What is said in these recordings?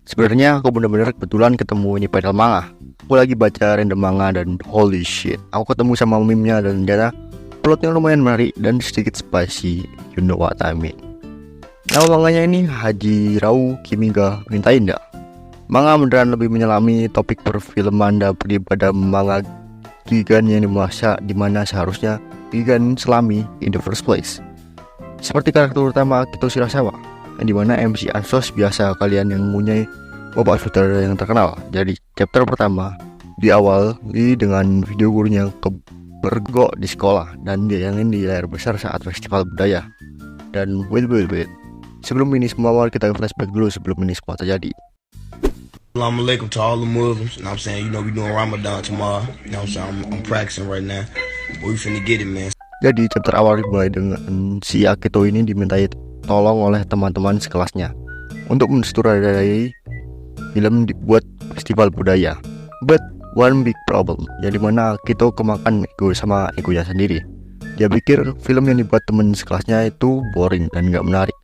Sebenarnya aku bener-bener kebetulan ketemu ini pedal manga. Aku lagi baca random manga dan holy shit, aku ketemu sama meme-nya dan ternyata plotnya lumayan menarik dan sedikit spicy. You know what I mean. Nama manganya ini Hajirao Kimi ga Minta Indah. Manga beneran lebih menyelami topik perfilman daripada manga Gigan yang dimana seharusnya Gigan selami in the first place. Seperti karakter utama Akito Shirasawa, yang dimana MC Ansos biasa kalian yang mempunyai bapak saudara yang terkenal. Jadi chapter pertama diawali dengan video gurunya kebergok di sekolah dan dia yang di layar besar saat festival budaya. Dan wait, sebelum ini semua mari kita flashback dulu sebelum ini semua terjadi. Assalamualaikum to all the Muslims. You know what I'm saying? You know we doing Ramadan tomorrow. You know what I'm saying? I'm practicing right now. But we finna get it, man. Jadi chapter awal dimulai dengan si Akito ini dimintai tolong oleh teman-teman sekelasnya untuk mensutradarai film dibuat festival budaya. But one big problem, yang dimana Akito kemakan ego sama egonya sendiri. Dia pikir film yang dibuat teman sekelasnya itu boring dan gak menarik.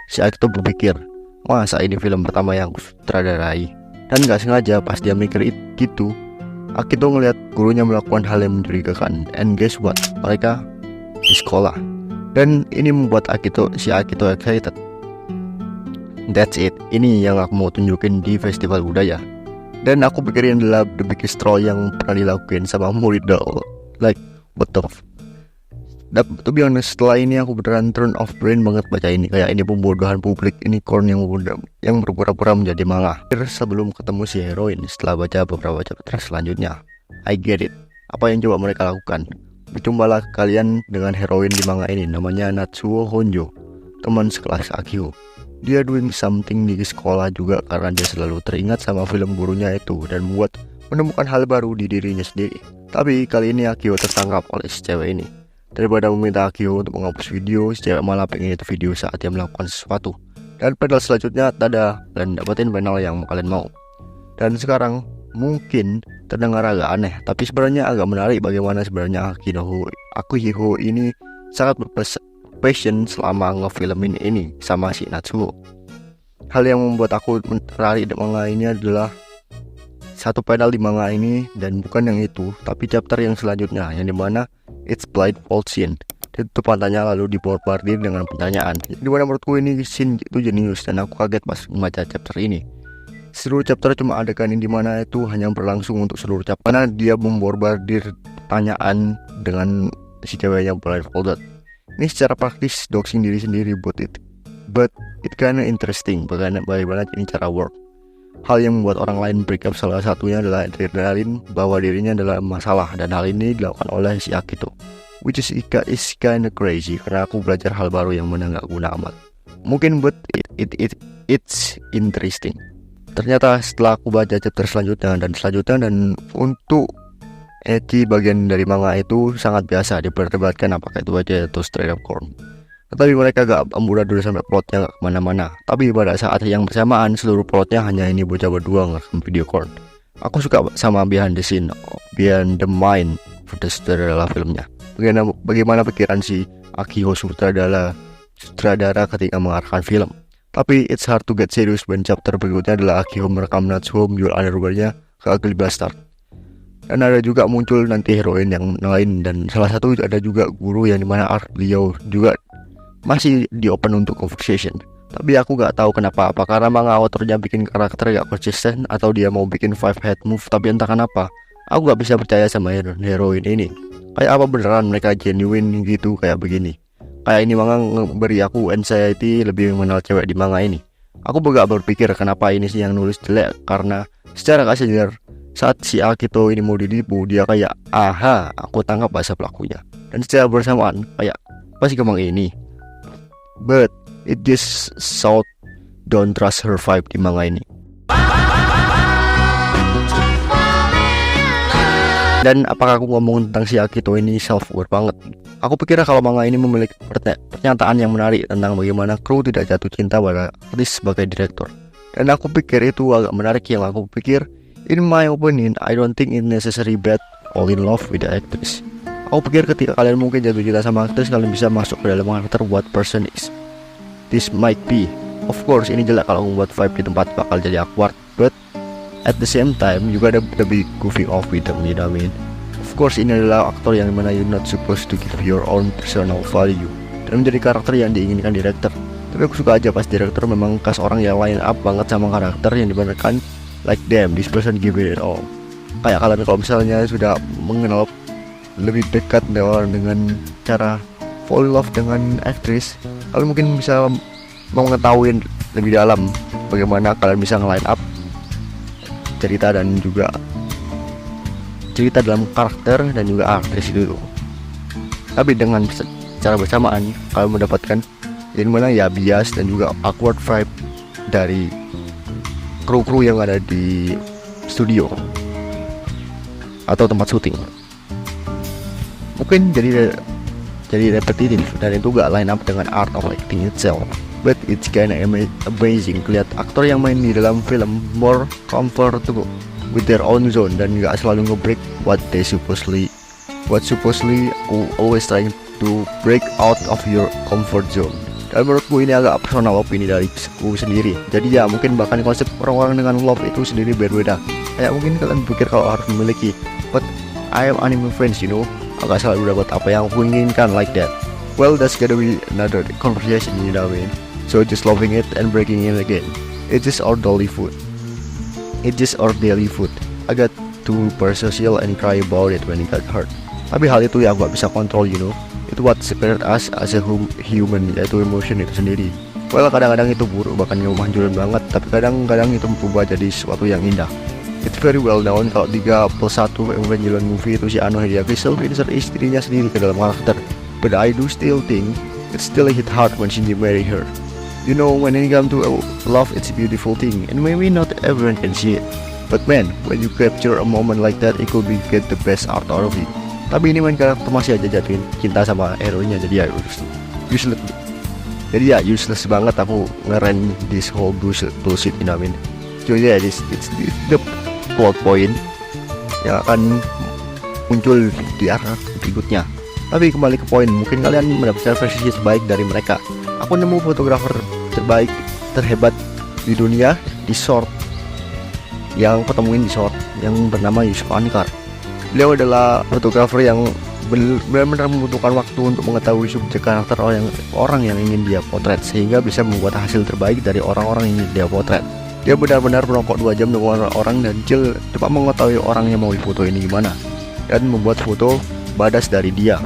Si Akito berpikir, masa ini film pertama yang sutradarai? Dan gak sengaja pas dia mikir gitu, Akito ngeliat gurunya melakukan hal yang mencurigakan. And guess what? Mereka di sekolah. Dan ini membuat si Akito excited. That's it. Ini yang aku mau tunjukin di festival budaya. Dan aku pikir ini adalah the biggest troll yang pernah dilakuin sama murid dol. Like, what the to be honest, setelah ini aku beneran turn off brain banget baca ini. Kayak ini pembodohan publik, ini korn yang berpura-pura menjadi manga. Sebelum ketemu si heroin, setelah baca beberapa chapter selanjutnya, I get it. Apa yang coba mereka lakukan? Berjumpalah kalian dengan heroin di manga ini, namanya Natsuo Honjo, teman sekelas Akio. Dia doing something di sekolah juga karena dia selalu teringat sama film gurunya itu dan menemukan hal baru di dirinya sendiri. Tapi kali ini Akio tertangkap oleh si cewek ini. Daripada meminta Akio untuk menghapus video, si cewek malah pengen itu video saat dia melakukan sesuatu. Dan panel selanjutnya tada, dan dapetin panel yang kalian mau. Dan sekarang mungkin terdengar agak aneh, tapi sebenarnya agak menarik bagaimana sebenarnya Akihiko ini sangat berpassion selama ngefilmin ini sama si Natsuo. Hal yang membuat aku tertarik di manga ini adalah satu panel di manga ini, dan bukan yang itu, tapi chapter yang selanjutnya, yang dimana it's blindfold scene. Ditutup matanya lalu dibombardir dengan pertanyaan. Dimana menurutku ini scene itu jenius dan aku kaget pas membaca chapter ini. Seluruh chapter cuma adegan di mana itu hanya berlangsung untuk seluruh chapter, karena dia membombardir pertanyaan dengan si cewek yang blindfolded. Ini secara praktis doxing diri sendiri but it kinda interesting bagaimana ini cara work. Hal yang membuat orang lain break up salah satunya adalah adrenalin bahwa dirinya adalah masalah, dan hal ini dilakukan oleh si Akito, which is kinda crazy karena aku belajar hal baru yang mana gak guna amat. Mungkin but it's interesting. Ternyata setelah aku baca chapter selanjutnya dan untuk ecchi bagian dari manga itu sangat biasa diperdebatkan apakah itu aja atau straight up corn. Tetapi mereka gak amburadul sampai plotnya gak kemana-mana. Tapi pada saat yang bersamaan seluruh plotnya hanya ini bocah berdua ngerekam video corn. Aku suka sama behind the scene, behind the mind for the sutradara filmnya. Bagaimana pikiran si Akihiko sutradara ketika mengarahkan film. Tapi it's hard to get serious when chapter berikutnya adalah Akihiko merekam Natsuo menjual underwear-nya ke Ugly Bastard. Dan ada juga muncul nanti heroin yang lain, dan salah satu ada juga guru yang dimana art beliau juga masih di open untuk conversation. Tapi aku gak tahu kenapa, apa karena manga authornya bikin karakter gak konsisten atau dia mau bikin 5 head move, tapi entah kenapa aku gak bisa percaya sama heroin ini. Kayak apa beneran mereka genuine gitu kayak begini. Kayak ini manga beri aku anxiety lebih mengenal cewek di manga ini. Aku gak berpikir kenapa ini sih yang nulis jelek, karena secara gak sadar saat si Akito ini mau ditipu, dia kayak aha aku tangkap bahasa pelakunya, dan secara bersamaan kayak pasti kemang ini. But it just so don't trust her vibe di manga ini. Dan apakah aku ngomong tentang si Akito ini self-aware banget? Aku pikir kalau manga ini memiliki pernyataan yang menarik tentang bagaimana kru tidak jatuh cinta pada artis sebagai direktur. Dan aku pikir itu agak menarik. Yang aku pikir, in my opinion, I don't think it necessary bad all in love with the actress. Aku pikir ketika kalian mungkin jatuh cinta sama aktris, kalian bisa masuk ke dalam karakter what person is. This might be Of course ini jelek kalau membuat vibe di tempat bakal jadi awkward, but at the same time you gotta be goofing off with them, you know what I mean? Of course ini adalah aktor yang dimana you're not supposed to give your own personal value dan menjadi karakter yang diinginkan director. Tapi aku suka aja pas director memang kas orang yang line up banget sama karakter yang dibenarkan, like damn this person give it all. Kayak kalian kalau misalnya sudah mengenal lebih dekat dengan cara fall in love dengan aktris, kalian mungkin bisa mengetahui lebih dalam bagaimana kalian bisa nge-line up cerita dan juga cerita dalam karakter dan juga aktris itu. Tapi dengan secara bersamaan kalian mendapatkan yang mana ya bias dan juga awkward vibe dari kru-kru yang ada di studio atau tempat syuting. Mungkin jadi repetitif dan itu gak line up dengan art of acting itself. But it's kinda amazing lihat aktor yang main di dalam film more comfortable with their own zone dan gak selalu nge-break what supposedly always trying to break out of your comfort zone. Dan menurutku ini agak personal opini dari aku sendiri. Jadi ya mungkin bahkan konsep orang-orang dengan love itu sendiri berbeda. Kayak mungkin kalian pikir kalau harus memiliki, but I am anime friends, you know, agak selalu dapat apa yang aku inginkan like that. Well, that's gonna be another conversation, you know what I mean? So just loving it and breaking it again. It's just our daily food. I got too social and cry about it when it got hurt. Tapi hal itu ya gak bisa kontrol, you know. Itu what separate us as a human, yaitu emotion itu sendiri. Well, kadang-kadang itu buruk bahkan menghancurkan banget, tapi kadang-kadang itu berubah jadi sesuatu yang indah. It's very well known kalau 31 Evangelion movie itu si Ano Hideaki self-insert istrinya sendiri ke dalam karakter. But I do still think it still hit hard when Shinji married her. You know, when it comes to love, it's a beautiful thing, and maybe not everyone can see it. But man, when you capture a moment like that, it could be get the best art out of it. Tapi ini main karakter masih aja jatuhin cinta sama hero-nya, jadi ya useless. Jadi ya useless banget aku ngeren this whole bullshit, you know what I mean? So yeah, it's the plot point yang akan muncul di arah berikutnya. Tapi kembali ke poin, mungkin kalian mendapatkan versi terbaik dari mereka. Aku nemu fotografer terbaik, terhebat di dunia di short yang ketemuin di short yang bernama Yusuf Ankar. Beliau adalah fotografer yang benar-benar membutuhkan waktu untuk mengetahui subjek karakter orang yang ingin dia potret sehingga bisa membuat hasil terbaik dari orang-orang yang ingin dia potret. Dia benar-benar merokok 2 jam dengan orang dan cepat mengetahui orang yang mau difoto ini gimana dan membuat foto badas dari dia.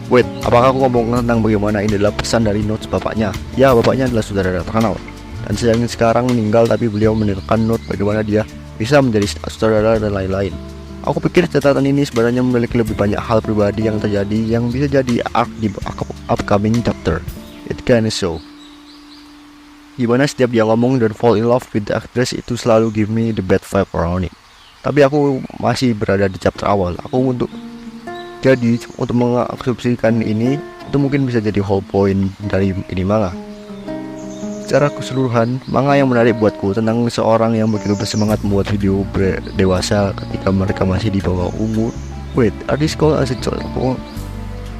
Wait, apakah aku ngomong tentang bagaimana ini adalah pesan dari notes bapaknya? Ya, bapaknya adalah saudara terkenal dan sayangnya sekarang meninggal, tapi beliau meninggalkan note bagaimana dia bisa menjadi saudara dan lain-lain. Aku pikir catatan ini sebenarnya memiliki lebih banyak hal pribadi yang terjadi yang bisa jadi arc di upcoming chapter. It kinda so. Gimana setiap dia ngomong dan fall in love with the actress itu selalu give me the bad vibe around it. Tapi aku masih berada di chapter awal. Untuk mengasumsikan ini itu mungkin bisa jadi whole point dari ini manga. Secara keseluruhan, manga yang menarik buatku tentang seorang yang begitu bersemangat membuat video dewasa ketika mereka masih di bawah umur. Wait, are these called as a child?